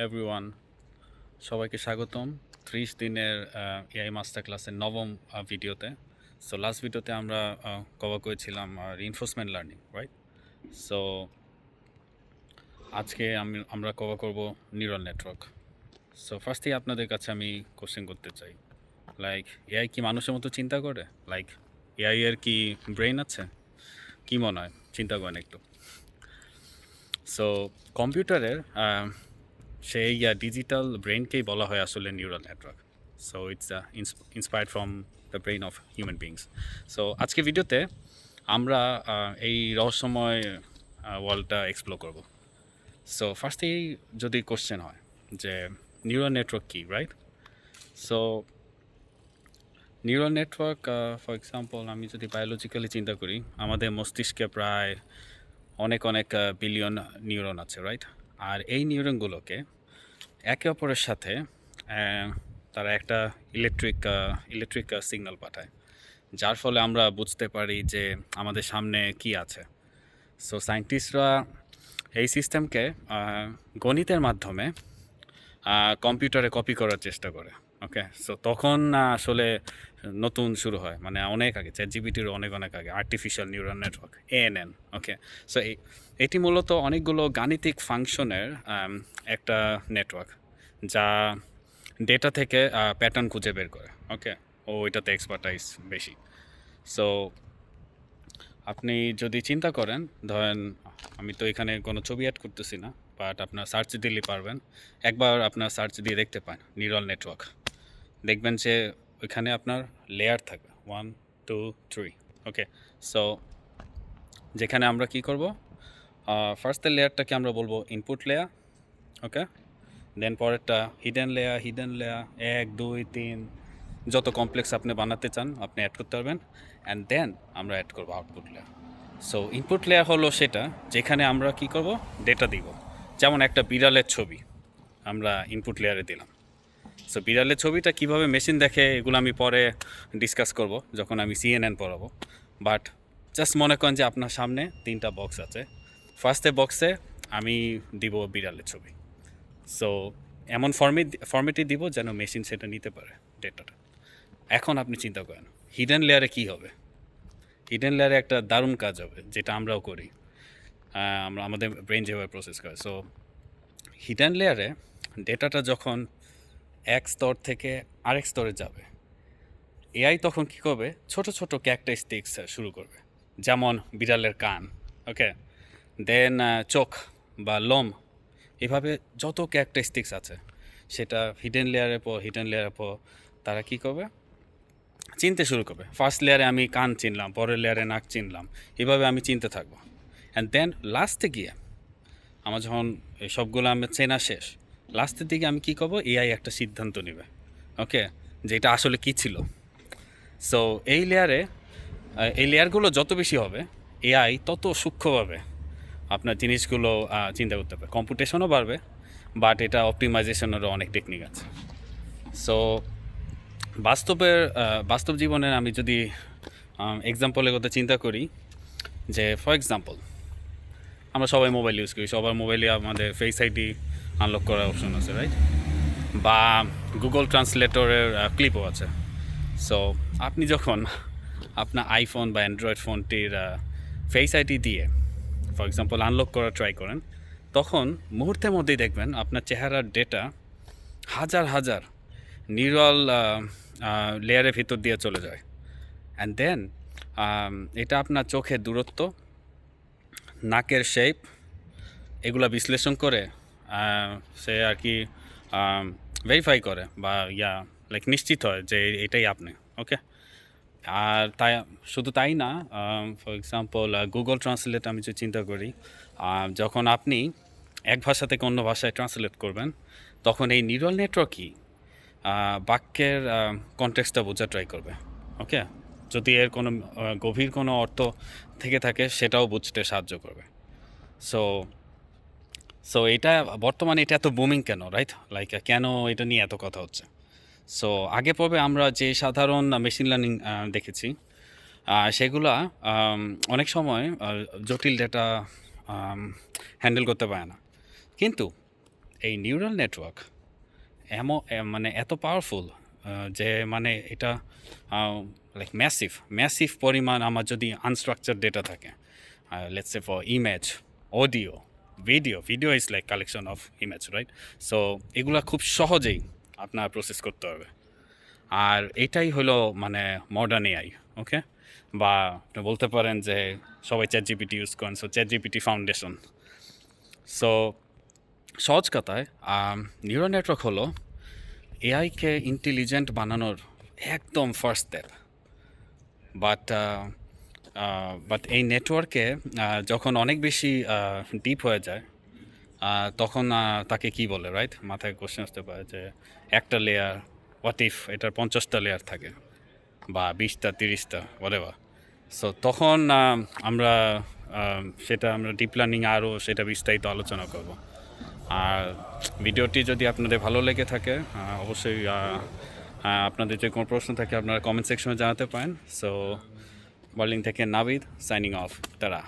Everyone, সবাইকে স্বাগতম 30 দিনের এআই মাস্টার ক্লাসের নবম ভিডিওতে। সো লাস্ট ভিডিওতে আমরা কভার করেছিলাম রিইনফোর্সমেন্ট লার্নিং, রাইট? সো আজকে আমরা কভার করব নিউরাল নেটওয়ার্ক। সো ফার্স্টেই আপনাদের কাছে আমি কোশ্চেন করতে চাই, লাইক এআই কি মানুষের মতো চিন্তা করে? লাইক এআই এর কি ব্রেন আছে? কি মনে হয়? চিন্তা করেন একটু। সো কম্পিউটারের সেই ডিজিটাল ব্রেনকেই বলা হয় আসলে neural network. So it's inspired from the brain of human beings. So আজকে ভিডিওতে আমরা এই রহস্যময় ওয়ার্ল্ডটা এক্সপ্লোর করব। সো ফার্স্টেই যদি কোশ্চেন হয় যে নিউরাল নেটওয়ার্ক কী, right? So neural network, for example আমি যদি বায়োলজিক্যালি চিন্তা করি, আমাদের মস্তিষ্কে প্রায় অনেক বিলিয়ন নিউরন আছে, রাইট? আর এই নিউরনগুলোকে একে অপরের সাথে তারা একটা ইলেকট্রিক সিগন্যাল পাঠায়, যার ফলে আমরা বুঝতে পারি যে আমাদের সামনে কি আছে। সো সায়েন্টিস্টরা এই সিস্টেমকে গণিতের মাধ্যমে কম্পিউটারে কপি করার চেষ্টা করে। ওকে, সো তখন আসলে নতুন শুরু হয়, মানে অনেক আগে, চ্যাটজিপিটির অনেক আগে, আর্টিফিশিয়াল নিউরাল নেটওয়ার্ক, এএনএন। ওকে, সো এটি মূলত অনেকগুলো গাণিতিক ফাংশনের একটা নেটওয়ার্ক, যা ডেটা থেকে প্যাটার্ন খুঁজে বের করে। ওকে, ও এটাতে এক্সপার্টাইজ বেশি। সো আপনি যদি চিন্তা করেন, ধরেন আমি তো এখানে কোনো ছবি অ্যাড করতেছি না, বাট আপনার সার্চ দিলে পারবেন। একবার আপনার সার্চ দিয়ে দেখতে পান নিউরাল নেটওয়ার্ক, দেখবেন যে ওইখানে আপনার লেয়ার থাকবে 1 2 3। ওকে, সো যেখানে আমরা কি করব, ফার্স্টের লেয়ারটাকে আমরা বলবো ইনপুট লেয়ার। ওকে, দেন পরেরটা হিডেন লেয়ার, 1 2 3, যত কমপ্লেক্স আপনি বানাতে চান আপনি অ্যাড করতে পারবেন। অ্যান্ড দেন আমরা অ্যাড করবো output layer. So input layer হলো সেটা যেখানে আমরা কি করব, ডেটা দিব। যেমন একটা বিড়ালের ছবি আমরা ইনপুট লেয়ারে দিলাম। সো বিড়ালের ছবিটা কিভাবে মেশিন দেখে এগুলো আমি পরে ডিসকাস করব যখন আমি সিএনএন পড়াবো। বাট জাস্ট মনে করেন যে আপনার সামনে 3টা বক্স আছে। ফার্স্টে বক্সে আমি দিব বিড়ালের ছবি। সো এমন ফর্মেটই দিব যেন মেশিন সেটা নিতে পারে ডেটাটা। এখন আপনি চিন্তা করেন হিডেন লেয়ারে কী হবে। হিডেন লেয়ারে একটা দারুণ কাজ হবে, যেটা আমরাও করি, আমরা আমাদের ব্রেন যেভাবে প্রসেস করে। সো হিডেন লেয়ারে ডেটাটা যখন এক স্তর থেকে আরেক স্তরে যাবে, এআই তখন কী করবে, ছোট ছোট ক্যারেক্টারিস্টিক্স শুরু করবে, যেমন বিড়ালের কান। ওকে, দেন চোখ বা লোম, এভাবে যত ক্যারেক্টারিস্টিক্স আছে সেটা হিডেন লেয়ারের পর তারা কী করবে, চিনতে শুরু করবে। ফার্স্ট লেয়ারে আমি কান চিনলাম, পরের লেয়ারে নাক চিনলাম, এভাবে আমি চিনতে থাকবো। অ্যান্ড দেন লাস্টে গিয়ে আমার যখন এই সবগুলো আমার চেনা শেষ, লাস্টের দিকে আমি কী করবো, এআই একটা সিদ্ধান্ত নেবে। ওকে, যে এটা আসলে কী ছিল। সো এই লেয়ারগুলো যত বেশি হবে, এআই তত সূক্ষ্মভাবে আপনার জিনিসগুলো চিন্তা করতে পারবে, কম্পিউটেশনও বাড়বে, বাট এটা অপটিমাইজেশনেরও অনেক টেকনিক আছে। সো বাস্তব জীবনে আমি যদি এক্সাম্পলের কথা চিন্তা করি, যে ফর এক্সাম্পল আমরা সবাই মোবাইল ইউজ করি, সবার মোবাইলে আমাদের ফেস আইডি আনলক করার অপশন আছে, রাইট? বা গুগল ট্রান্সলেটরের ক্লিপও আছে। সো আপনি যখন আপনার আইফোন বা অ্যান্ড্রয়েড ফোনটির ফেস আইডি দিয়ে ফর এক্সাম্পল আনলক করার ট্রাই করেন, তখন মুহূর্তের মধ্যেই দেখবেন আপনার চেহারার ডেটা হাজার নিউরাল লেয়ারের ভিতর দিয়ে চলে যায়। অ্যান্ড দেন এটা আপনার চোখের দূরত্ব, নাকের শেপ, এগুলো বিশ্লেষণ করে সে আর কি ভেরিফাই করে বা লাইক নিশ্চিত হয় যে এটাই আপনি। ওকে, আর শুধু তাই না, ফর এক্সাম্পল গুগল ট্রান্সলেট আমি যদি চিন্তা করি, যখন আপনি এক ভাষা থেকে অন্য ভাষায় ট্রান্সলেট করবেন, তখন এই নিউরাল নেটওয়ার্কই বাক্যের কনটেক্সটটা বোঝা ট্রাই করবে। ওকে, যদি এর কোনো গভীর কোনো অর্থ থেকে থাকে সেটাও বুঝতে সাহায্য করবে। সো সো এটা বর্তমানে এটা এত বুমিং কেন, রাইট? লাইক কেন এটা নিয়ে এত কথা হচ্ছে। সো আগে পর্বে আমরা যে সাধারণ মেশিন লার্নিং দেখেছি, সেগুলা অনেক সময় জটিল ডেটা হ্যান্ডেল করতে পারে না। কিন্তু এই নিউরাল নেটওয়ার্ক মানে এত পাওয়ারফুল যে মানে এটা লাইক ম্যাসিভ পরিমাণ আমার যদি আনস্ট্রাকচার ডেটা থাকে, let's say for image, audio, video is like collection of image, right? So এগুলা খুব সহজেই আপনার প্রসেস করতে হবে। আর এটাই হলো মানে মডার্ন এআই, ওকে? বা আপনি বলতে পারেন যে সবাই চ্যাট জিপিটি ইউজ করেন, so chat GPT foundation. So সহজ কথায় নিউরাল নেটওয়ার্ক হলো এআইকে ইন্টেলিজেন্ট বানানোর একদম ফার্স্ট স্টেপ। বাট এই নেটওয়ার্কে যখন অনেক বেশি ডিপ হয়ে যায়, তখন তাকে কি বলে, রাইট? মাথায় কোশ্চেন আসতে পারে যে একটা লেয়ার, হোয়াট ইফ এটার 50টা লেয়ার থাকে বা 20টা 30টা whatever। সো তখন আমরা সেটা আমরা ডিপ লার্নিং আরও সেটা বিস্তারিত আলোচনা করব। আর ভিডিওটি যদি আপনাদের ভালো লেগে থাকে, অবশ্যই আপনাদের যে কোনো প্রশ্ন থাকে আপনারা কমেন্ট সেকশনে জানাতে পারেন। সো বার্লিন থেকে নাবিদ সাইনিং অফ, তারা।